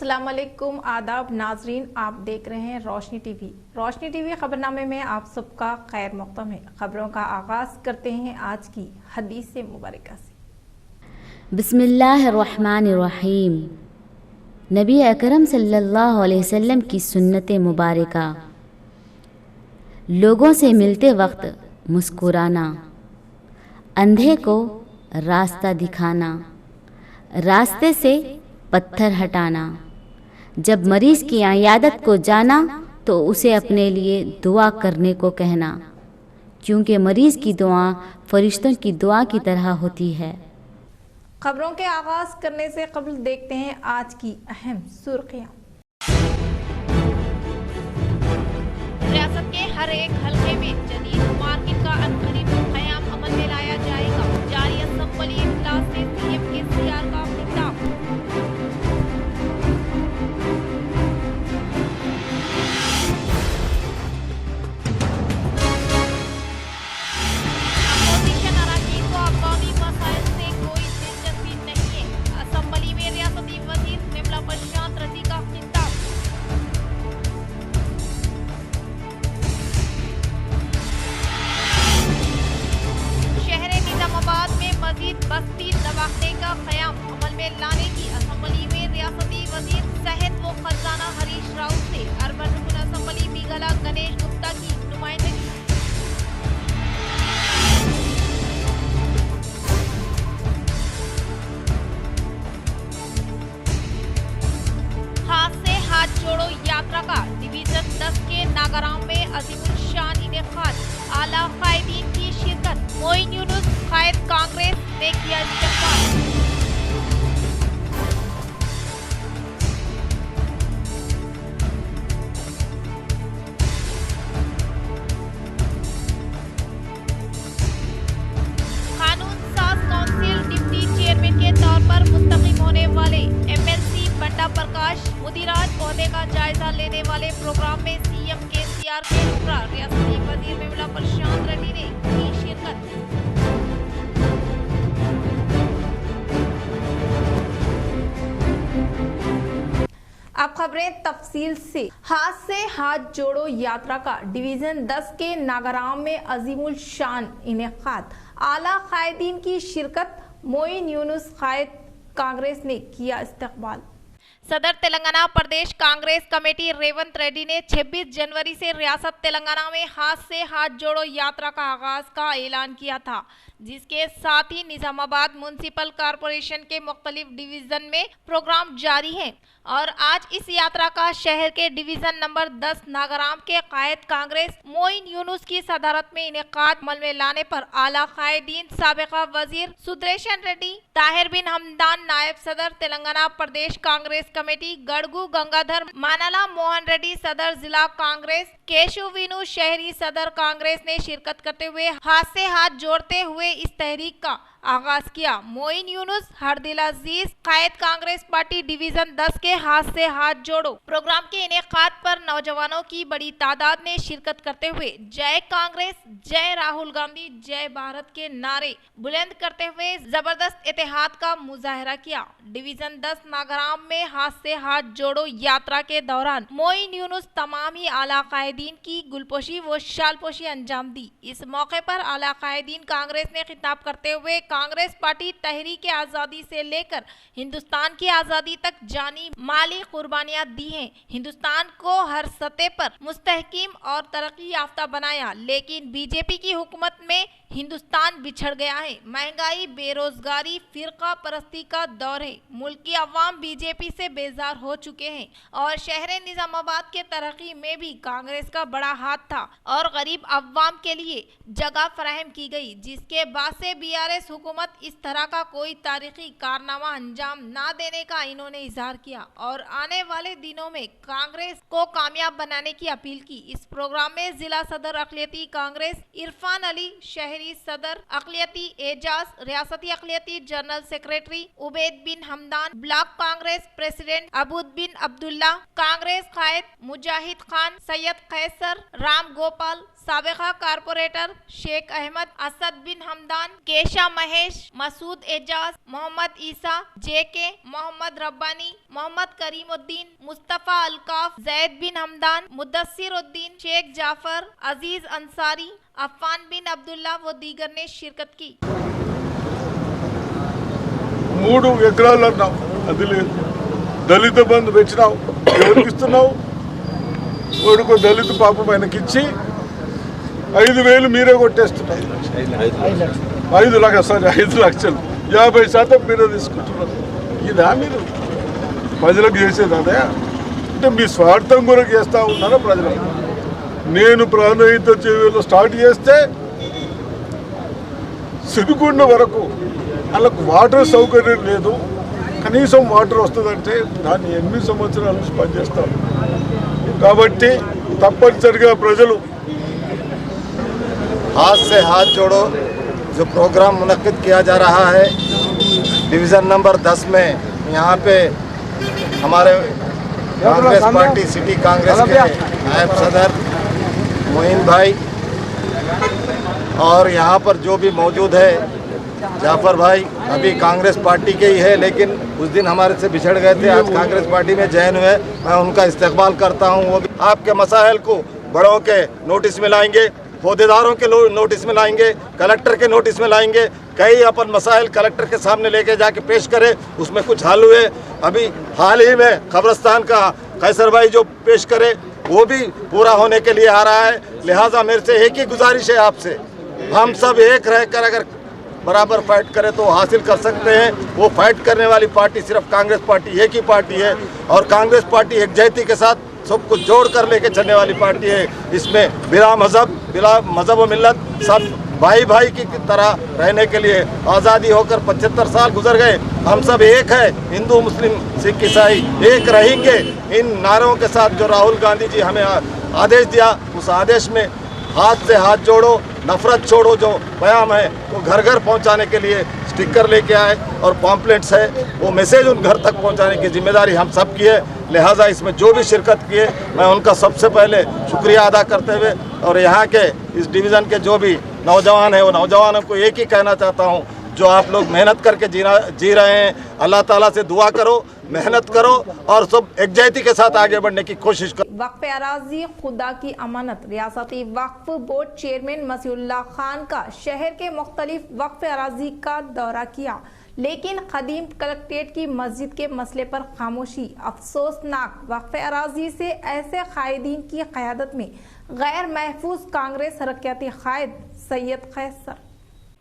अस्सलाम वालेकुम, आदाब नाजरीन। आप देख रहे हैं रोशनी टीवी। रोशनी टीवी खबरनामे में आप सबका खैर मक़दम है। खबरों का आगाज़ करते हैं आज की हदीस मुबारक से। बिस्मिल्लाहिर्रहमानिर्रहीम। नबी अकरम सल्लल्लाहु अलैहि वसल्लम की सुन्नत मुबारका। लोगों से मिलते वक्त मुस्कुराना, अंधे को रास्ता दिखाना, रास्ते से पत्थर हटाना। जब मरीज़ की इयादत को जाना तो उसे अपने लिए दुआ करने को कहना, क्योंकि मरीज़ की दुआ फरिश्तों की दुआ की तरह होती है। खबरों के आगाज़ करने से कबल देखते हैं आज की अहम सुर्खियाँ। रियासत के हर एक हलके में जदीद मार्केट का अनकरीब क़याम अमल में लाया जाएगा। जारी असेंबली इजलास में सीएम के सीआर का खिताब। अपोजिशन अराकीन को अक़वामी मसाइल से कोई दिलचस्पी नहीं है। असेंबली में रियासती वज़ीर निर्मला प्रशांत रेड्डी का खिताब। निजामाबाद में मजीद बस्ती दवाखाने का क़याम अमल में लाने की असेंबली में रियासती वजीर सेहत व खजाना हरीश राव से अर्बन रुकन असेंबली बीगला गणेश गुप्ता की नुमाइंदगी। हाथ से हाथ जोड़ो यात्रा का डिवीजन 10 के नागाराम में अजीमुल शान इनेकाद। आला कायदीन की शिरकत। मोइन यूनुस कायद कांग्रेस ने किया इस्तेमाल। कानून साज काउंसिल डिप्टी चेयरमैन के तौर पर मुंतखब होने वाले एमएलसी बंडा प्रकाश मुदीराज ओहदे का जायजा लेने वाले प्रोग्राम में सीएम के सीआर के हमरा रियासती वजीर निर्मला प्रशांत रेड्डी ने की शिरकत। अब खबरें तफसील से। हाथ से हाथ जोड़ो यात्रा का डिवीजन 10 के नागाराम में अजीमुल शान इनेकाद। आला कायदीन की शिरकत। मोइन यूनुस कायद कांग्रेस ने किया इस्तकबाल। सदर तेलंगाना प्रदेश कांग्रेस कमेटी रेवंत रेड्डी ने 26 जनवरी से रियासत तेलंगाना में हाथ से हाथ जोड़ो यात्रा का आगाज का ऐलान किया था, जिसके साथ ही निजामाबाद म्युनिसिपल कॉरपोरेशन के मुख्तलिफ डिवीजन में प्रोग्राम जारी है और आज इस यात्रा का शहर के डिवीजन नंबर 10 नागाराम के कायद कांग्रेस मोइन यूनुस की सदारत में इनेकाद अमल में लाने पर आला कायदीन साबिका वजीर सुदर्शन रेड्डी, ताहिर बिन हमदान नायब सदर तेलंगाना प्रदेश कांग्रेस कमेटी, गड़गू गंगाधर मानाला मोहन रेड्डी सदर जिला कांग्रेस, केशु विनु शहरी सदर कांग्रेस ने शिरकत करते हुए हाथ से हाथ जोड़ते हुए इस तहरीक का आगाज किया। मोइन यूनुस हरदिल अजीज कायद कांग्रेस पार्टी डिवीजन 10 के हाथ से हाथ जोड़ो प्रोग्राम के इनेकाद पर नौजवानों की बड़ी तादाद ने शिरकत करते हुए जय कांग्रेस, जय राहुल गांधी, जय भारत के नारे बुलंद करते हुए जबरदस्त इत्तेहाद का मुजाहरा किया। डिवीजन 10 नागाराम में हाथ से हाथ जोड़ो यात्रा के दौरान मोइन यूनुस तमाम ही आला कायदीन की गुलपोशी व शालपोशी अंजाम दी। इस मौके पर आला कायदीन कांग्रेस ने खिताब करते हुए कांग्रेस पार्टी तहरीक आज़ादी से लेकर हिंदुस्तान की आज़ादी तक जानी माली कुर्बानियां दी हैं। हिंदुस्तान को हर सतह पर मुस्तहकीम और तरक्की याफ्ता बनाया, लेकिन बीजेपी की हुकूमत में हिंदुस्तान बिछड़ गया है। महंगाई, बेरोजगारी, फिरका परस्ती का दौर है। मुल्क की अवाम बीजेपी से बेजार हो चुके हैं और शहर निजामाबाद के तरक्की में भी कांग्रेस का बड़ा हाथ था और गरीब अवाम के लिए जगह फराहम की गई, जिसके बाद से बीआरएस हुकूमत इस तरह का कोई तारीखी कारनामा अंजाम ना देने का इन्होंने इजहार किया और आने वाले दिनों में कांग्रेस को कामयाब बनाने की अपील की। इस प्रोग्राम में जिला सदर अक़लियती कांग्रेस इरफान अली, शहरी शहरी सदर अक़लियती एजाज, रियासती अक़लियती जनरल सेक्रेटरी उबैद बिन हमदान, ब्लॉक कांग्रेस प्रेसिडेंट अबूद बिन अब्दुल्ला, कांग्रेस कायद मुजाहिद खान, सैयद कैसर, राम गोपाल, साबिका कारपोरेटर शेख अहमद, असद बिन हमदान, केशा महेश, मसूद एजाज, मोहम्मद ईसा, जेके, मोहम्मद रब्बानी, मोहम्मद करीमुद्दीन, मुस्तफ़ा अलकाफ, जैद बिन हमदान, मुदस्सिर उद्दीन, शेख जाफर, अजीज अंसारी, अफान बिन अब्दुल्ला व दीगर ने शिरकत की। 3 ఎకరాలు అన్నావు, అది లేదు. దళిత బంధు పెంచినావు, ఎవరికి ఇస్తున్నావు? వాడుకో దళిత పాపం ఆయనకిచ్చి 5,000 మీరే కొట్టేస్తున్నారు. 5 లక్షలు 50% మీరే తీసుకుంటున్నారు. ఇదా మీరు ప్రజలకు చేసేది? అదే అంటే మీ స్వార్థం కొరకు చేస్తూ ఉన్నారా ప్రజలకు? నేను ప్రాణహిత చర్యలు స్టార్ట్ చేస్తే సిద్దికొండ వరకు వాళ్ళకు వాటర్ సౌకర్యం లేదు. కనీసం వాటర్ వస్తుందంటే దాన్ని 8 సంవత్సరాల నుంచి పనిచేస్తాం. కాబట్టి తప్పనిసరిగా ప్రజలు हाथ से हाथ जोड़ो जो प्रोग्राम मुनक्किद किया जा रहा है डिवीज़न नंबर 10 में, यहाँ पे हमारे कांग्रेस पार्टी सिटी कांग्रेस के नायब सदर मोइन भाई और यहाँ पर जो भी मौजूद है जाफर भाई, अभी कांग्रेस पार्टी के ही है लेकिन उस दिन हमारे से बिछड़ गए थे, आज कांग्रेस पार्टी में जॉइन हुए। मैं उनका इस्तकबाल करता हूँ। वो भी आपके मसाइल को बड़ों के नोटिस में लाएंगे, पौधेदारों के नोटिस में लाएंगे, कलेक्टर के नोटिस में लाएंगे। कई अपन मसाइल कलेक्टर के सामने लेके जाके पेश करें, उसमें कुछ हल हुए। अभी हाल ही में कब्रस्तान का कैसर भाई जो पेश करे वो भी पूरा होने के लिए आ रहा है। लिहाजा मेरे से एक ही गुजारिश है आपसे, हम सब एक रहकर अगर बराबर फाइट करें तो हासिल कर सकते हैं। वो फाइट करने वाली पार्टी सिर्फ कांग्रेस पार्टी एक ही पार्टी है और कांग्रेस पार्टी एकजुटता के साथ सब कुछ जोड़ कर लेके चलने वाली पार्टी है। इसमें बिला मजहब व मिल्लत सब भाई भाई की तरह रहने के लिए आज़ादी होकर 75 साल गुजर गए। हम सब एक है, हिंदू मुस्लिम सिख ईसाई एक रहेंगे। इन नारों के साथ जो राहुल गांधी जी हमें आदेश दिया, उस आदेश में हाथ से हाथ जोड़ो, नफरत छोड़ो जो बयान है वो घर घर पहुंचाने के लिए स्टिकर लेके आए और पॉम्पलेट्स है, वो मैसेज उन घर तक पहुंचाने की जिम्मेदारी हम सब की है। लिहाजा इसमें जो भी शिरकत किए मैं उनका सबसे पहले शुक्रिया अदा करते हुए और यहाँ के इस डिवीज़न के जो भी नौजवान हैं वो नौजवानों को एक ही कहना चाहता हूँ, जो आप लोग मेहनत करके जी रहे हैं, अल्लाह ताला से दुआ करो, मेहनत करो और सब एकजुटता के साथ आगे बढ़ने की कोशिश करो। वक्फ अराजी खुदा की अमानत रियासती वक्फ बोर्ड चेयरमैन मसीउल्लाह खान का शहर के मुख्तलिफ वक्फ अराजी का दौरा किया, लेकिन कदीम कलेक्ट्रेट की मस्जिद के मसले पर खामोशी अफसोसनाक। वक्फ अराजी से ऐसे कायदीन की क़यादत में गैर महफूज कांग्रेस हरकयाती कायद सैयद कैसर।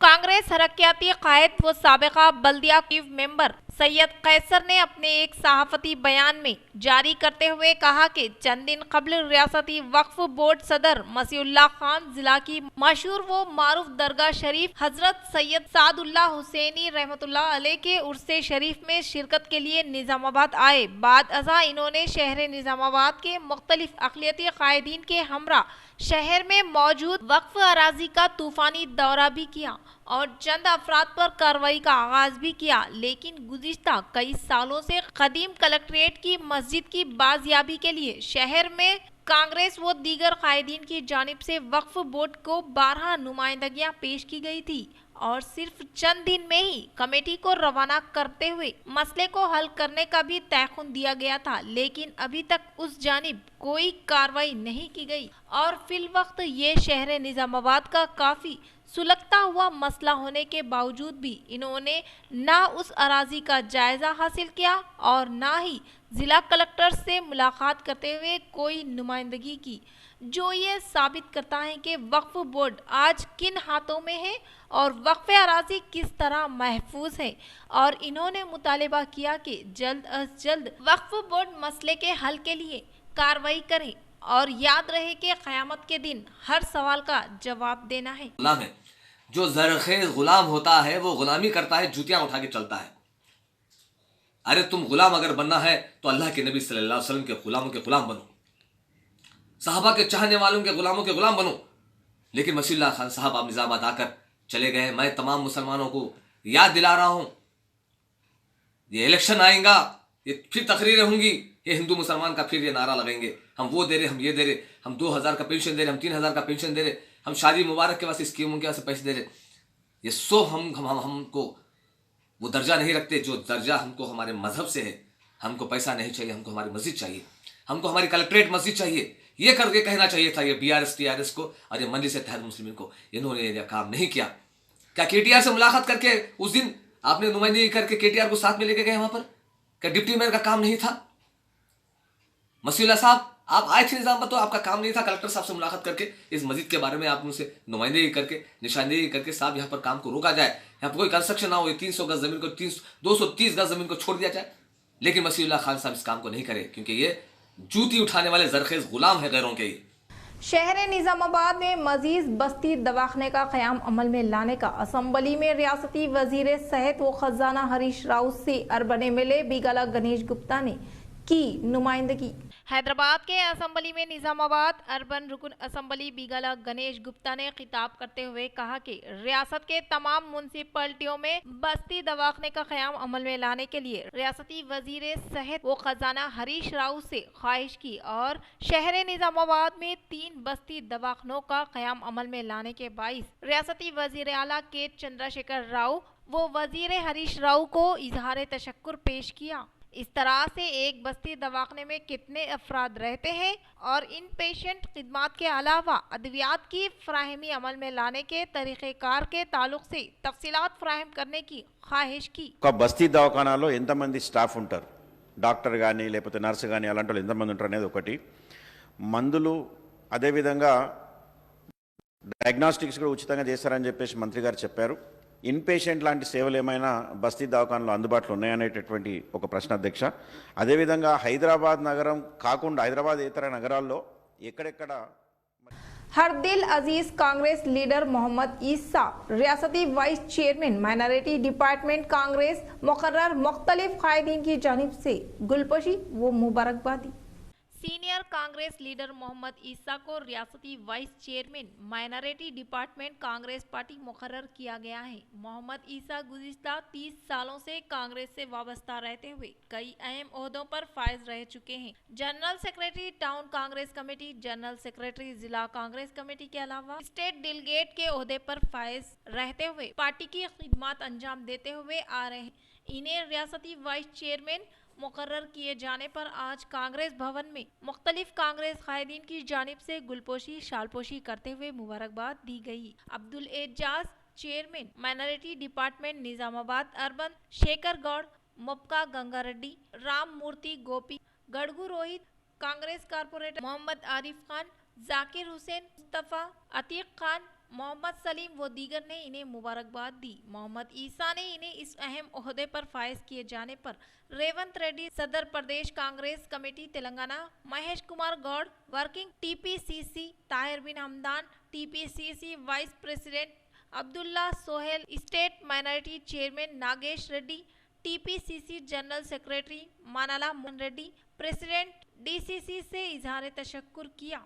कांग्रेस हरकयाती कायद व साबिका बल्दिया चीफ मेंबर सैयद कैसर ने अपने एक सहाफती बयान में जारी करते हुए कहा कि चंद दिन कबल रियासती वक्फ बोर्ड सदर मसीउल्लाह खान जिला की मशहूर व मारूफ दरगाह शरीफ हजरत सैयद सादुल्लाह हुसैनी रहमतुल्लाह अलैह के उर्से शरीफ में शिरकत के लिए निजामाबाद आए। बाद अज़ा इन्होंने शहर निजामाबाद के मुख्तलिफ अक़लियती कायदीन के हमरा शहर में मौजूद वक्फ अराजी का तूफानी दौरा भी किया और चंद अफराद पर कार्रवाई का आगाज भी किया, लेकिन गुज़िश्ता कई सालों से कदीम कलेक्ट्रेट की मस्जिद की बाजियाबी के लिए शहर में कांग्रेस व दीगर कायदीन की जानिब से वक्फ बोर्ड को 12 नुमाइंदगियां पेश की गई थी और सिर्फ चंद दिन में ही कमेटी को रवाना करते हुए मसले को हल करने का भी तयखुन दिया गया था, लेकिन अभी तक उस जानिब कोई कार्रवाई नहीं की गई और फिल वक्त ये शहर निजामाबाद का काफी सुलगता हुआ मसला होने के बावजूद भी इन्होंने ना उस अराजी का जायजा हासिल किया और ना ही जिला कलेक्टर से मुलाकात करते हुए कोई नुमाइंदगी की, जो ये साबित करता है कि वक्फ बोर्ड आज किन हाथों में है और वक्फ अराजी किस तरह महफूज है। और इन्होंने मुतालिबा किया कि जल्द अज जल्द वक्फ बोर्ड मसले के हल के लिए कार्रवाई करे और याद रहे कि क़यामत के दिन हर सवाल का जवाब देना है। गुलाम है, जो ज़रखेज़ गुलाम होता है वो गुलामी करता है, जूतियां उठा के चलता है। अरे तुम गुलाम अगर बनना है तो अल्लाह के नबी सल्लल्लाहु अलैहि वसल्लम के गुलामों के गुलाम बनो, सहाबा के चाहने वालों के गुलामों के गुलाम बनो। लेकिन मसीउल्लाह खान साहब आप निजामाबाद आकर चले गए। मैं तमाम मुसलमानों को याद दिला रहा हूं, ये इलेक्शन आएगा, ये फिर तकरीरें होंगी, ये हिंदू मुसलमान का फिर ये नारा लगेंगे, हम वो दे रहे, हम ये दे रहे, हम 2000 का पेंशन दे रहे, हम 3000 का पेंशन दे रहे, हम शादी मुबारक के वास्ते स्कीमों के वास्ते पैसे दे रहे। ये सो हमको वो दर्जा नहीं रखते जो दर्जा हमको हमारे मजहब से है। हमको पैसा नहीं चाहिए, हमको हमारी मस्जिद चाहिए, हमको हमारी कलेक्ट्रेट मस्जिद चाहिए। ये करके कहना चाहिए था ये BRS TRS को और ये मजलिस इत्तेहाद मुस्लिमीन को। इन्होंने ये काम नहीं किया। क्या KTR से मुलाकात करके उस दिन आपने नुमाइंदगी करके KTR को साथ में लेके गए वहां पर? क्या डिप्टी मेयर का काम नहीं था? मसीउल्लाह साहब, आप आए थे निजाम, तो आपका काम नहीं था कलेक्टर साहब से मुलाकात करके इस मस्जिद के बारे में आप उनसे नुमाइंदगी करके, निशानदेही करके साहब यहाँ पर काम को रोका जाए, यहाँ पर कोई कंस्ट्रक्शन ना हो, 300 गज जमीन को 230 गज जमीन को छोड़ दिया जाए। लेकिन मसीउल्लाह खान साहब इस काम को नहीं करे, क्योंकि ये जूती उठाने वाले जरखेज गुलाम है गैरों के। शहर निजामाबाद में मजीद बस्ती दवाखाने का क़याम अमल में लाने का असम्बली में रियासती वजीर सेहत व खजाना हरीश राव से अर्बन MLA बिगाला गणेश गुप्ता ने की नुमाइंदगी। हैदराबाद के असम्बली में निजामाबाद अर्बन रुकन असम्बली बिगाला गणेश गुप्ता ने खिताब करते हुए कहा कि रियासत के तमाम म्युनिसिपैलिटियों में बस्ती दवाखाने का क़याम अमल में लाने के लिए रियासती वजीर सेहत व खजाना हरीश राव से ख्वाहिश की और शहर निजामाबाद में 3 बस्ती दवाखानों का क़याम अमल में लाने के बाइस रियासती वजीर आला के चंद्रशेखर राव व वजीर हरीश राव को इजहार तशक्कुर पेश किया। इस तरह से एक बस्ती दवाखाने में कितने अफराद रहते हैं और इन पेशेंट खिदमात के अलावा अद्वियात की फ्राहमी अमल में लाने के तरीक़ेकार के ताल्लुक से तफसीलात फ्राहम करने की ख्वाहिश की। बस्ती दवाखानालो ఎంతమంది స్టాఫ్ ఉంటారు, డాక్టర్ కానీ లేకపోతే నర్సు కానీ అలాంటి వాళ్ళు ఎంతమంది ఉంటారు అనేది ఒకటి, మందులు అదేవిధంగా డయాగ్నోస్టిక్స్ కూడా ఉచితంగా చేస్తారని చెప్పేసి మంత్రి గారు చెప్పారు। ఇన్ పేషెంట్ లాంటి సేవలు ఏమైనా బస్తీ దవాఖానలో అందుబాటులో ఉన్నాయనేటటువంటి ఒక ప్రశ్న అధ్యక్ష। అదేవిధంగా హైదరాబాద్ నగరం కాకుండా హైదరాబాద్ ఇతర నగరాల్లో ఎక్కడెక్కడ हरदिल अजीज कांग्रेस लीडर मोहम्मद ईसा रियासती vice chairman minority department Congress मुकर्रर मुख्तलिफ कायदीन की जानिब से गुलपोशी व मुबारकबादी। सीनियर कांग्रेस लीडर मोहम्मद ईसा को रियासती vice chairman minority department Congress party मुकर्रर किया गया है। मोहम्मद ईसा गुज़िश्ता 30 सालों से कांग्रेस से वाबस्ता रहते हुए कई अहम ओहदों पर फाइज रह चुके हैं। General secretary town Congress committee, general secretary जिला कांग्रेस कमेटी के अलावा स्टेट डेलीगेट के ओहदे पर फाइज रहते हुए पार्टी की खिदमत अंजाम देते हुए आ रहे हैं। इन्हें रियासती वाइस चेयरमैन मुकर्रर किए जाने पर आज कांग्रेस भवन में मुख्तलिफ कांग्रेस कायदीन की जानिब से गुलपोशी शालपोशी करते हुए मुबारकबाद दी गई। Abdul Ejaz chairman minority department Nizamabad urban, Shekhar Goud Mupka Ganga Reddy, Ram Murthy Gopi, Gadgu Rohit, Congress corporator Mohammed Arif Khan, Zakir Hussain, Mustafa, Atiq Khan, Mohammed Saleem व दीगर ने इन्हें मुबारकबाद दी। मोहम्मद ईसा ने इन्हें इस अहम ओहदे पर फाइज किए जाने पर रेवंत रेड्डी सदर Pradesh Congress committee Telangana, Mahesh Kumar Goud working TPCC, Tahir bin Hamdan TPCC vice president, Abdullah Sohail state minority chairman, Nagesh Reddy TPCC general secretary, Manala Mohan Reddy president DCC से इजहार तशक्कुर किया।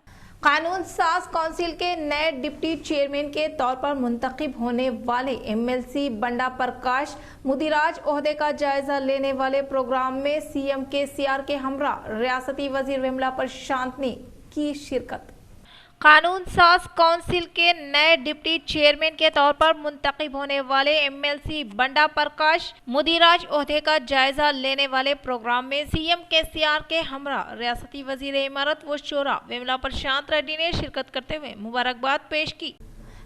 कानून साज काउंसिल के नए डिप्टी चेयरमैन के तौर पर मुंतखब होने वाले MLC बंडा प्रकाश मुदिराज ओहदे का जायजा लेने वाले प्रोग्राम में CM KCR के हमरा रियासती वजीर विमला प्रशांत ने की शिरकत। कानून साज काउंसिल के नए डिप्टी चेयरमैन के तौर पर मुंतखब होने वाले MLC बंडा प्रकाश मुदिराज ओहदे का जायजा लेने वाले प्रोग्राम में CM KCR के हमरा रियासती वजीर इमारत व शोरा विमला प्रशांत रेड्डी ने शिरकत करते हुए मुबारकबाद पेश की।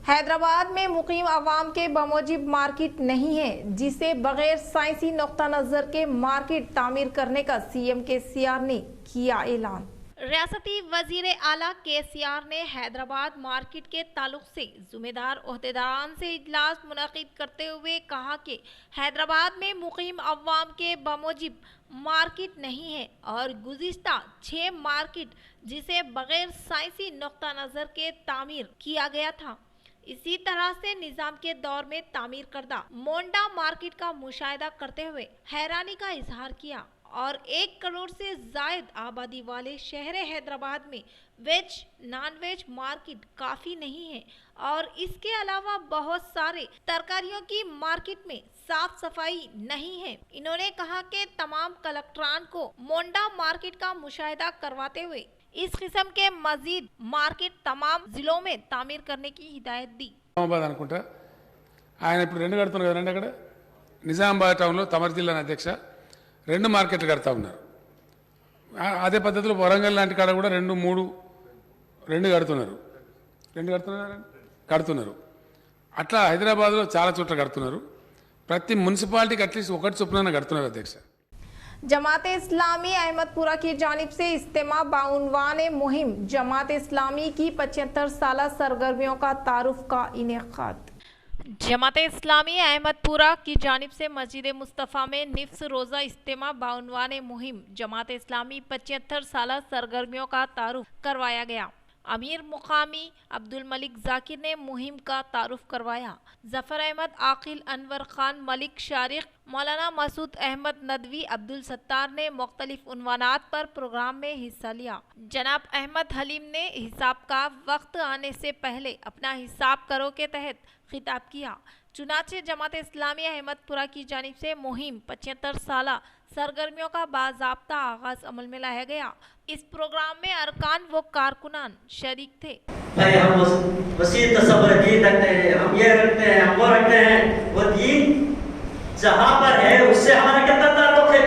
हैदराबाद में मुकीम आवाम के बमौजिब मार्केट नहीं है, जिसे बगैर साइंसी नुक्ता नजर के मार्केट तामीर करने का CM KCR ने किया ऐलान। रियासती वजीर आला KCR ने हैदराबाद मार्केट के ताल्लुक से जिम्मेदार ओहदेदारान से इजलास मुनक़िद करते हुए कहा कि हैदराबाद में मुकीम अवाम के बमौजिब मार्केट नहीं है और गुज़िश्ता 6 मार्केट जिसे बगैर साइंसी नुक्ता नज़र के तामीर किया गया था। इसी तरह से निज़ाम के दौर में तामीर करदा मोंडा मार्केट का मुशाहिदा करते हुए हैरानी का इजहार किया और 1 करोड़ से जायद आबादी वाले शहर हैदराबाद में वेज नॉन वेज मार्केट काफ़ी नहीं है और इसके अलावा बहुत सारे तरकारियों की मार्केट में साफ सफाई नहीं है। इन्होंने कहा कि तमाम कलेक्टरान को मोंडा मार्केट का मुशाहिदा करवाते हुए इस किस्म के मजीद मार्केट तमाम जिलों में तामीर करने की हिदायत दी। అనుకుంటా ఆయన ఇప్పుడు 2 కడుతున్నారు కదండి అక్కడ నిజామాబాద్ టౌన్లో తమర్ జిల్లా అధ్యక్ష 2 మార్కెట్లు కడతా ఉన్నారు. అదే పద్ధతిలో వరంగల్ లాంటి కాడ కూడా 2 3 కడుతున్నారు. అట్లా హైదరాబాద్లో చాలా చోట్ల కడుతున్నారు. ప్రతి మున్సిపాలిటీకి అట్లీస్ట్ ఒకటి చొప్పున కడుతున్నారు అధ్యక్ష. जमात इस्लामी अहमदपुरा की जानिब से इज्तिमा 52वां मुहिम जमात इस्लामी की 75 साला सरगर्मियों का तारुफ का इनेकाद। जमात इस्लामी अहमदपुरा की जानिब से मस्जिद मुस्तफ़ा में निफ्स रोज़ा इज्तिमा 52वां मुहिम जमात इस्लामी 75 साला सरगर्मियों का तारुफ करवाया गया। अमीर मुकामी अब्दुल मलिक जाकिर ने मुहिम का तारुफ करवाया। जफर अहमद, आकिल, अनवर खान, मलिक शारिक, मौलाना मसूद अहमद नदवी, अब्दुल सत्तार ने मुख्तलिफ उन्वानात पर प्रोग्राम में हिस्सा लिया। जनाब अहमद हलीम ने हिसाब का वक्त आने से पहले अपना हिसाब करो के तहत खिताब किया। चुनाचे जमात इस्लामी अहमदपुरा की जानिब से मुहिम 75 साला सरगर्मियों का बाज़ाब्ता आगाज अमल में लाया गया। इस प्रोग्राम में अरकान व कारकुनान शरीक थे। भाई हम वसीय तसव्वुर दीन रखते हैं, हम ये रखते हैं, हम वो रखते हैं। वो दीन जहाँ पर है उससे हमारा कितना ताल्लुक है,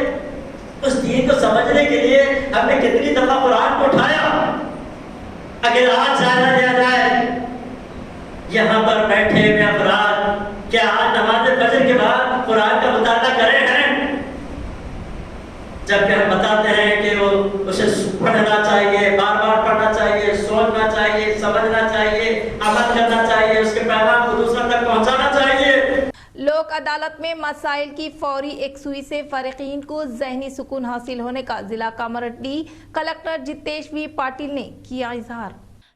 उस दीन को समझने के लिए हमने कितनी दफा कुरान को उठाया। अगर आज जाना दिया जाए यहाँ पर बैठे हुए अफराद क्या आज नमाज फजर के बाद कुरान का मुताला करे हैं? जबकि हम बताते हैं कि वो उसे पढ़ना चाहिए, बार बार पढ़ना चाहिए, सोचना चाहिए, समझना चाहिए, अमल करना चाहिए, उसके पैगाम को दूसरों तक पहुंचाना चाहिए। लोक अदालत में मसाइल की फौरी एकसुई से फरीकीन को ज़हनी सुकून हासिल होने का जिला कामारेड्डी कलेक्टर जितेश वी पाटिल ने किया इजहार।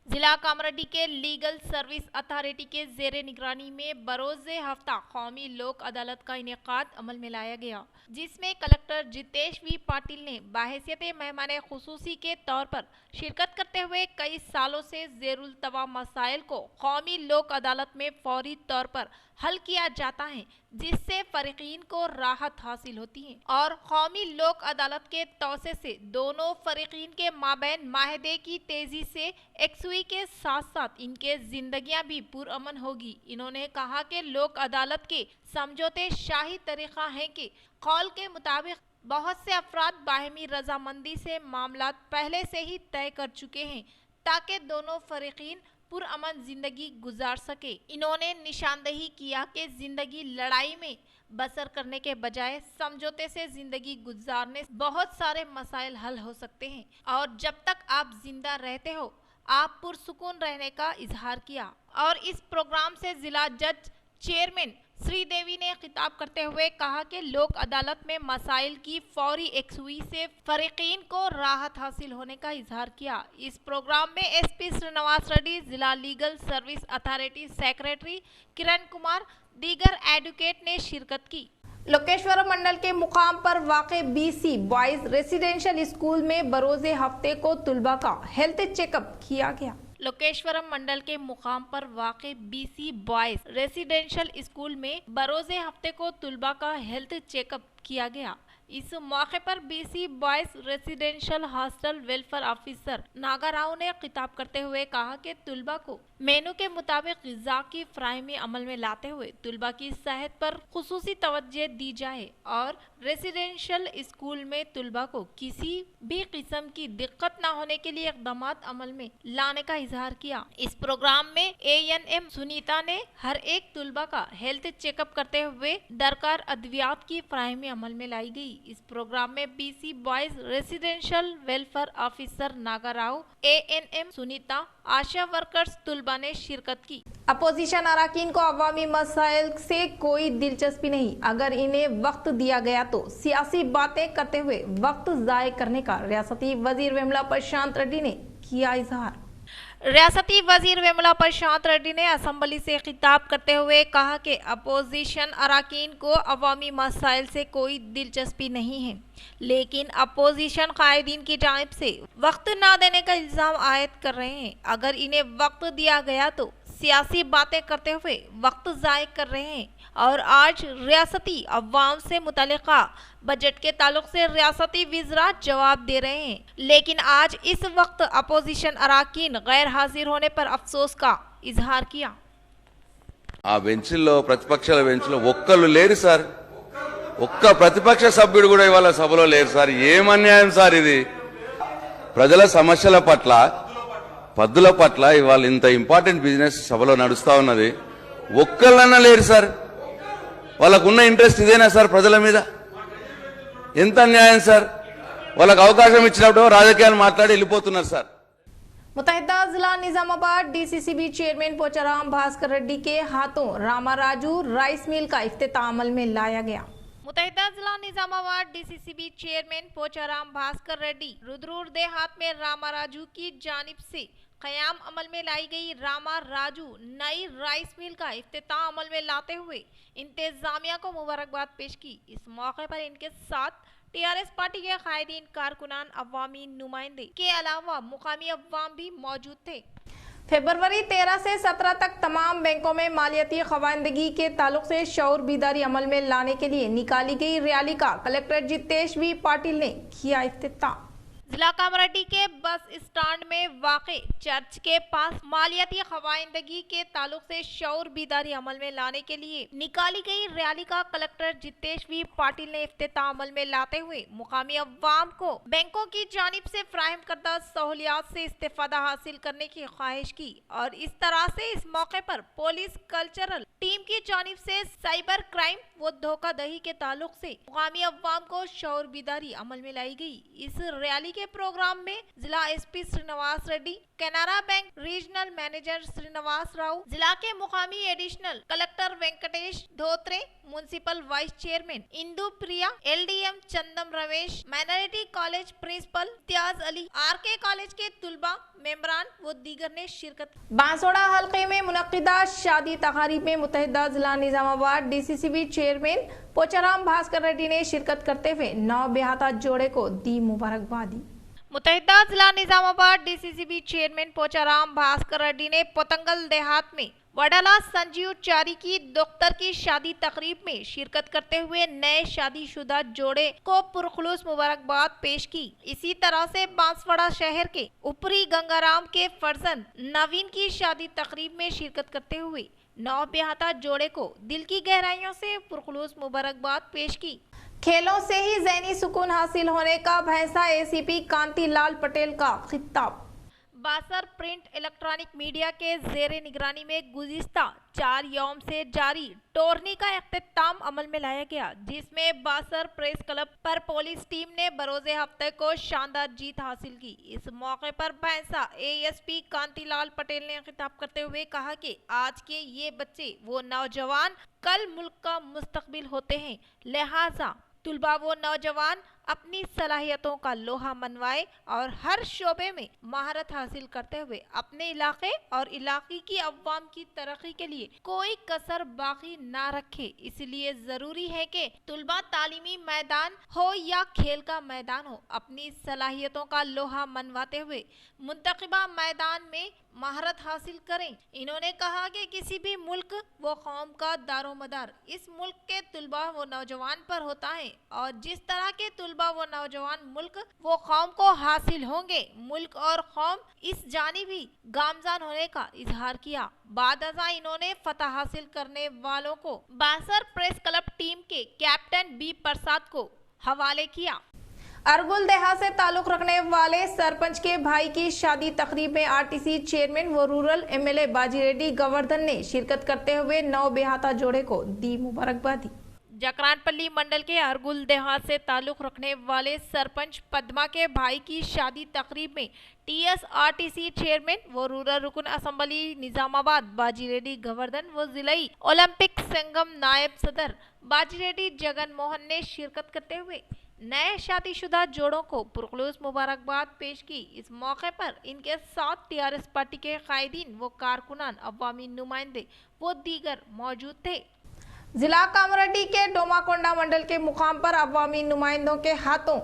जिला कामारेड्डी के लीगल सर्विस अथॉरिटी के जेर निगरानी में बरोज़े हफ्ता कौमी लोक अदालत का इनेकाद अमल में लाया गया, जिसमें कलेक्टर जितेश वी पाटिल ने बाहैसियत मेहमान खुसूसी के तौर पर शिरकत करते हुए कई सालों से जेरुल तवा मसाइल को कौमी लोक अदालत में फौरी तौर पर हल किया जाता है, जिससे फरीकीन को राहत हासिल होती है और कौमी लोक अदालत के तौसे से दोनों फरीकीन के माबैन माहदे की तेजी से एकसुई के साथ साथ इनके जिंदगियां भी पुरअमन होगी। इन्होंने कहा कि लोक अदालत के समझौते शाही तरीका है कि कौल के मुताबिक बहुत से अफराद बाहमी रजामंदी से मामला पहले से ही तय कर चुके हैं ताकि दोनों फरीकीन पुरअमन जिंदगी गुजार सके। इन्होंने निशानदही किया कि जिंदगी लड़ाई में बसर करने के बजाय समझौते से जिंदगी गुजारने बहुत सारे मसाइल हल हो सकते हैं और जब तक आप जिंदा रहते हो आप पुरसुकून रहने का इजहार किया। और इस प्रोग्राम से जिला जज चेयरमैन श्रीदेवी ने खिताब करते हुए कहा कि लोक अदालत में मसाइल की फौरी एकसुई से फरीकीन को राहत हासिल होने का इजहार किया। इस प्रोग्राम में एसपी श्रीनिवास रेड्डी, जिला legal service authority secretary Kiran Kumar, दीगर एडवोकेट ने शिरकत की। लोकेश्वरम मंडल के मुकाम पर वाक़े बीसी बॉयज रेसिडेंशियल स्कूल में बरोज़े हफ्ते को तुलबा का हेल्थ चेकअप किया गया। लोकेश्वरम मंडल के मुकाम पर वाक़े बीसी बॉयज रेसिडेंशियल स्कूल में बरोज़े हफ्ते को तुलबा का हेल्थ चेकअप किया गया। इस मौके पर BC boys residential hostel welfare officer Naga Rao ने खिताब करते हुए कहा कि तुलबा को मेनू के मुताबिक ग़िज़ा की फ्राहमी अमल में लाते हुए तुलबा की सेहत पर खुसूसी तवज्जो दी जाए और रेसिडेंशियल स्कूल में तुलबा को किसी भी किस्म की दिक्कत न होने के लिए इक़दामात अमल में लाने का इजहार किया। इस प्रोग्राम में ANM सुनीता ने हर एक तुलबा का हेल्थ चेकअप करते हुए दरकार अद्वियात की फ्राहमी अमल में लाई गई। इस प्रोग्राम में BC boys residential welfare officer Naga Rao, ANM Sunitha, ASHA workers तुलबा ने शिरकत की। अपोजिशन अराकीन को अवामी मसाइल से कोई दिलचस्पी नहीं, अगर इन्हें वक्त दिया गया तो सियासी बातें करते हुए वक्त ज़ाय करने का रियासती वजीर वेमुला प्रशांत रेड्डी ने किया इजहार। रियासती वजीर वेमुला प्रशांत रेड्डी ने असम्बली से खिताब करते हुए कहा कि अपोजिशन अराकीन को अवामी मसाइल से कोई दिलचस्पी नहीं है, लेकिन अपोजिशन कायदीन की जानिब से वक्त ना देने का इल्जाम आयद कर रहे हैं। अगर इन्हें वक्त दिया गया तो सियासी बातें करते हुए वक्त ज़ाय कर रहे हैं और आज रियासती अवाम से मुतल्लिका बजट के ताल्लुक से रियासती विज़रा जवाब दे रहे हैं, लेकिन आज इस वक्त अपोजिशन अराकीन गैर हाजिर होने पर अफसोस का इजहार किया। ఆ బెంచ్లో ప్రతిపక్షాల బెంచ్లో ఒక్కళ్ళు లేరు సార్. ఒక్క ప్రతిపక్ష సభ్యుడు కూడా ఇవాళ సభలో లేరు సార్. ఏం అన్యాయం సార్ ఇది. ప్రజల సమస్యల పట్ల పద్దుల పట్ల ఇవాళ ఇంత ఇంపార్టెంట్ బిజినెస్ సభలో నడుస్తా ఉన్నది. ఒక్కళ్ళన్నా లేరు సార్. వాళ్ళకున్న ఇంట్రెస్ట్ ఇదేనా సార్ ప్రజల మీద? ఎంత అన్యాయం సార్. వాళ్ళకు అవకాశం ఇచ్చినప్పుడు రాజకీయాలు మాట్లాడి వెళ్ళిపోతున్నారు సార్. मुतहदा जिला निजामाबाद डीसीसीबी चेयरमैन पोचाराम भास्कर रेड्डी के हाथों रामा राजू राइस मिल का इफ्तिताह अमल में लाया गया। मुतहदा जिला निजामाबाद डीसीसीबी चेयरमैन पोचाराम भास्कर रेड्डी रुद्रूर देहात में रामा राजू की जानिब से क़याम अमल में लाई गई रामा राजू नई राइस मिल का इफ्तिताह अमल में लाते हुए इंतजामिया को मुबारकबाद पेश की। इस मौके पर इनके साथ टीआरएस पार्टी के कायदीन, कारकुनान, अवामी नुमाइंदे के अलावा मुकामी अवाम भी मौजूद थे। फरवरी 13 से 17 तक तमाम बैंकों में मालियाती खवानदगी के ताल्लुक से शऊर बीदारी अमल में लाने के लिए निकाली गई रैली का कलेक्टर जितेश वी पाटिल ने किया इफ्तिताह। जिला कामरेड्डी के बस स्टैंड में वाक़े चर्च के पास मालियाती खवाइंदगी के ताल्लुक से शऊर बीदारी अमल में लाने के लिए निकाली गई रैली का कलेक्टर जितेश वी पाटिल ने इफ्तिताह अमल में लाते हुए मुकामी अवाम को बैंकों की जानिब से फ्राहम करदा सहूलियात से इस्तेफादा हासिल करने की ख्वाहिश की और इस तरह से इस मौके पर पुलिस कल्चरल टीम की जानिब से साइबर क्राइम व धोखाधड़ी के ताल्लुक से मुकामी अवाम को शऊर बीदारी अमल में लाई गई। इस रैली के प्रोग्राम में जिला SP Srinivas Reddy, Canara bank regional manager Srinivas Rao, जिला के मुकामी additional collector Venkatesh Dhotre, municipal vice chairman Indu Priya, LDM Chandam Ramesh, minority college principal Imtiaz Ali, RK college के तुलबा, मेंबरान व दीगर ने शिरकत। बांसवाड़ा हल्के में मुनक्किदा शादी तकारीब में मुतहदा जिला निजामाबाद डीसीसीबी चेयरमैन पोचाराम भास्कर रेड्डी ने शिरकत करते हुए नौ बेहाता जोड़े को दी मुबारकबादी। मुतहदा जिला निजामाबाद डीसीसीबी चेयरमैन पोचाराम भास्कर रेड्डी ने पोतंगल देहात में वडाला संजीव चारी की दोख्तर की शादी तकरीब में शिरकत करते हुए नए शादीशुदा जोड़े को पुरखुलूस मुबारकबाद पेश की। इसी तरह से बांसवाड़ा शहर के ऊपरी गंगाराम के फर्जंद नवीन की शादी तकरीब में शिरकत करते हुए नौ बेहाता जोड़े को दिल की गहराइयों से पुरखुलूस मुबारकबाद पेश की। खेलों से ही ज़हनी सुकून हासिल होने का भैंसा एसीपी कांति लाल पटेल का खिताब। बासर प्रिंट इलेक्ट्रॉनिक मीडिया के जेरे निगरानी में गुज़िश्ता 4 यौम से जारी टोर्नी का इख्तिताम अमल में लाया गया, जिसमें बासर प्रेस क्लब पर पुलिस टीम ने बरोज़े हफ्ते को शानदार जीत हासिल की। इस मौके पर भैंसा एएसपी कांतिलाल पटेल ने खिताब करते हुए कहा कि आज के ये बच्चे वो नौजवान कल मुल्क का मुस्तकबिल होते हैं, लिहाजा तुलबा वो नौजवान अपनी सलाहियतों का लोहा मनवाए और हर शोबे में महारत हासिल करते हुए अपने इलाके और इलाके की अवाम की तरक्की के लिए कोई कसर बाकी ना रखे। इसलिए जरूरी है कि तुलबा तालीमी मैदान हो या खेल का मैदान हो, अपनी सलाहियतों का लोहा मनवाते हुए मुंतखबा मैदान में महारत हासिल करें। इन्होंने कहा कि किसी भी मुल्क व कौम का दारोमदार इस मुल्क के तुलबा व नौजवान पर होता है और जिस तरह के तुलबा व नौजवान मुल्क व कौम को हासिल होंगे, मुल्क और कौम इस जानिब ही गामजान होने का इजहार किया। बाद अज़ा इन्होंने फतह हासिल करने वालों को बासर प्रेस क्लब टीम के कैप्टन बी प्रसाद को हवाले किया। अरगुल देहात से ताल्लुक रखने वाले सरपंच के भाई की शादी तकरीब में आरटीसी चेयरमैन व रूरल एमएलए बाजी रेड्डी गोवर्धन ने शिरकत करते हुए नौ बेहाता जोड़े को दी मुबारकबादी। जकरानपल्ली मंडल के अरगुल देहात से ताल्लुक रखने वाले सरपंच पद्मा के भाई की शादी तकरीब में टीएसआरटीसी चेयरमैन व रूरल रुकन असम्बली निजामाबाद बाजी रेड्डी गोवर्धन व जिलाई ओलंपिक संगम नायब सदर बाजी रेड्डी जगन मोहन ने शिरकत करते हुए नए शादीशुदा जोड़ों को पुरखुलूस मुबारकबाद पेश की। इस मौके पर इनके साथ टीआरएस पार्टी के कायदीन व कारकुनान, अवामी नुमाइंदे व दीगर मौजूद थे। जिला कामरेड्डी के डोमाकोंडा मंडल के मुकाम पर अवामी नुमाइंदों के हाथों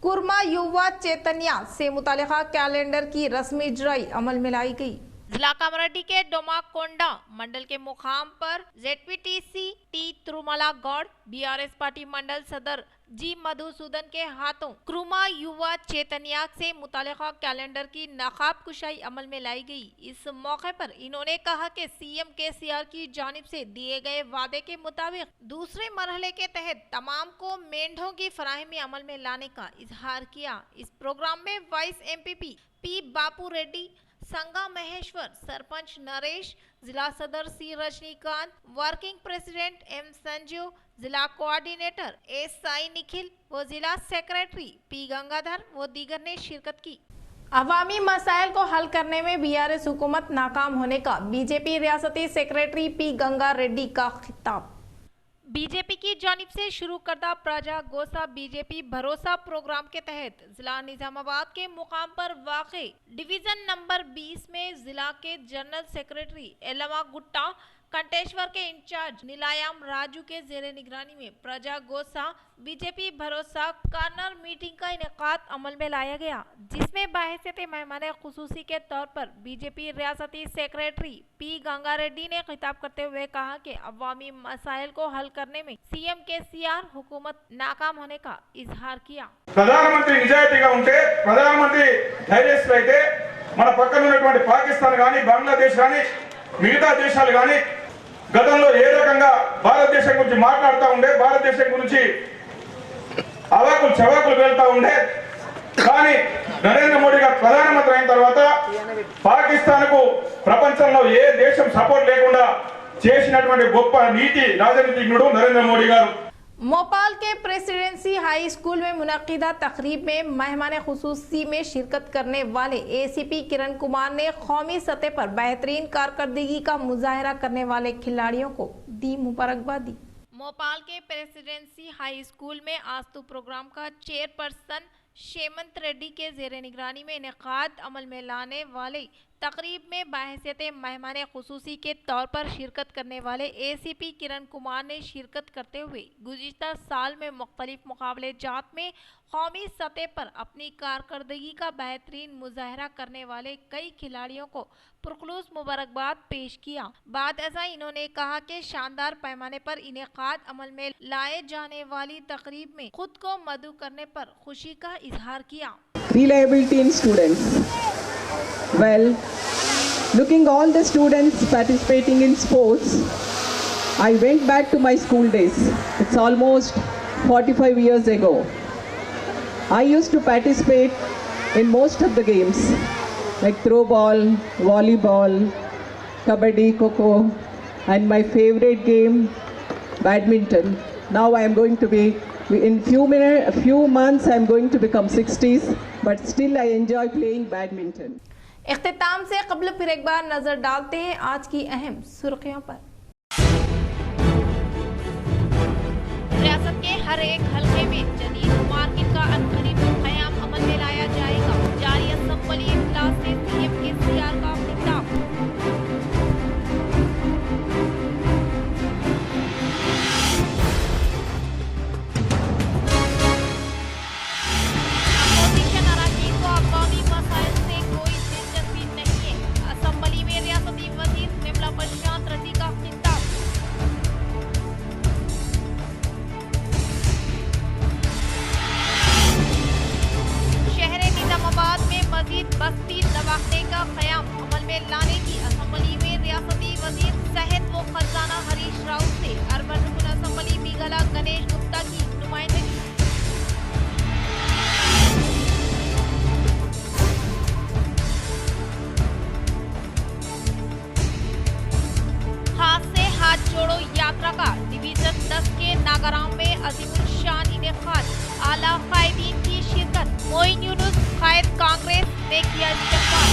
कुरमा युवा चैतन्य से मुतालिका कैलेंडर की रस्मी इजराई अमल में लाई गई। जिला कामरेड्डी के डोमाकोंडा मंडल के मुकाम पर ZPTC T Tirumala Goud BRS party mandal सदर जी मधुसूदन के हाथों क्रुमा युवा चैतन्य से मुतालिका कैलेंडर की नकाब कुशाई अमल में लाई गई। इस मौके पर इन्होंने कहा कि CM KCR की जानिब से दिए गए वादे के मुताबिक दूसरे मरहले के तहत तमाम को मेंढों की फराहमी अमल में लाने का इजहार किया। इस प्रोग्राम में वाइस MPP P बापू रेड्डी, संगा महेश्वर, सरपंच नरेश, जिला सदर C Rajinikanth, working president M Sanju, जिला कोऑर्डिनेटर S साई निखिल व जिला सेक्रेटरी P गंगाधर व दीगर ने शिरकत की। अवामी मसाइल को हल करने में BRS हुकूमत नाकाम होने का BJP रियासती सेक्रेटरी P गंगा रेड्डी का खिताब। बीजेपी की जानिब से शुरू करदा प्रजा गोसा बीजेपी भरोसा प्रोग्राम के तहत जिला निजामाबाद के मुकाम पर वाक़े डिवीजन नंबर 20 में जिला के जनरल सेक्रेटरी एलमा गुट्टा, कंटेश्वर के इंचार्ज नीलायाम राजू के जेरे निगरानी में प्रजा गोसा बीजेपी भरोसा कार्नर मीटिंग का इनेकाद अमल में लाया गया, जिसमें बाहिसियत मेहमान खुसूसी के तौर पर बीजेपी रियासती सेक्रेटरी P गंगा रेड्डी ने खिताब करते हुए कहा कि अवामी मसाइल को हल करने में CM KCR हुकूमत नाकाम होने का इजहार किया। ప్రధానమంత్రి నిజాయితీగా ఉంటే, ప్రధానమంత్రి ధైర్యస్తులైతే మన పక్కన ఉన్నటువంటి పాకిస్తాన్ గాని, బంగ్లాదేశ్ గాని, మిగతా దేశాలు గాని గతంలో ఏ రకంగా భారతదేశం గురించి మాట్లాడుతూ ఉండే, భారతదేశం గురించి అవాకులు చవాకులు వెళ్తూ ఉండే, కానీ నరేంద్ర మోడీ గారు ప్రధానమంత్రి అయిన తర్వాత పాకిస్తాన్కు ప్రపంచంలో ఏ దేశం సపోర్ట్ లేకుండా చేసినటువంటి గొప్ప నీతి రాజనీతిజ్ఞుడు నరేంద్ర మోడీ గారు। मोपाल के प्रेसिडेंसी हाई स्कूल में मुनक्किदा तकरीब में मेहमान खुसूसी में शिरकत करने वाले ACP किरण कुमार ने कौमी सतह पर बेहतरीन कारकर्दगी का मुजाहरा करने वाले खिलाड़ियों को दी मुबारकबादी। मोपाल के प्रेसिडेंसी हाई स्कूल में आस्तु प्रोग्राम का चेयरपर्सन शेमंत रेड्डी के जेरे निगरानी में इनेकाद अमल में लाने वाले तकरीब में बाहिसियत मेहमान खुसूसी के तौर पर शिरकत करने वाले ACP किरण कुमार ने शिरकत करते हुए गुज़िश्ता साल में मुख्तलिफ मुकाबले जात में कौमी सतह पर अपनी कारकर्दगी का बेहतरीन मुजाहरा करने वाले कई खिलाड़ियों को पुरखलूस मुबारकबाद पेश किया। बाद ऐसा इन्होंने कहा कि शानदार पैमाने पर इनेकाद अमल में लाए जाने वाली तकरीब में खुद को मदऊ करने पर खुशी का इजहार किया। Reliability in students. Well, looking all the students participating in sports, I went back to my school days. It's almost 45 years ago. I used to participate in most of the games like throw ball, volleyball, kabaddi, kho-kho, and my favorite game, badminton. Now I am going to be, in few months I am going to become 60s, but still I enjoy playing badminton. इख्तिताम से कबल फिर एक बार नजर डालते हैं आज की अहम सुर्खियों पर। रियासत के हर एक हलके में जदीद मार्केट का अनकरीब क़याम अमल में लाया जाएगा। जारी असम्बली इजलास में CM KCR का खिताब। अपोजिशन अराकीन को अक़वामी मसाइल से कोई दिलचस्पी नहीं है। असम्बली में रियासती वज़ीर निर्मला प्रशांत रेड्डी का खिताब। निजामाबाद में मजीद बस्ती दवाखाने का क़याम अमल में लाने की असम्बली में रियासती वजीर सेहत व खजाना हरीश राव से अर्बन रुकन असम्बली मेघालय गणेश गुप्ता की नुमाइंदगी। हाथ से हाथ जोड़ो यात्रा का डिवीजन 10 के नागाराम में अजीमुल शान इनेकाद। आला कायदीन की शिरकत। मोइन यूनुस कायद कांग्रेस ने किया इस्तेमाल।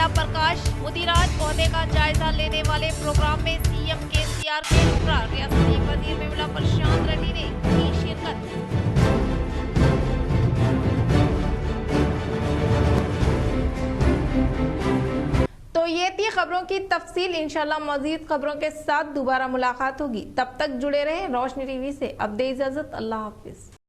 बंडा प्रकाश मुदिराज पौधे का जायजा लेने वाले प्रोग्राम में सीएम केसीआर के हमरा रियासती वजीर मेहुला प्रशांत रेड्डी ने की शिरकत। तो ये थी खबरों की तफसील। इंशाल्लाह मजीद खबरों के साथ दोबारा मुलाकात होगी। तब तक जुड़े रहें रोशनी टीवी से। अब दे इजाजत, अल्लाह हाफिज।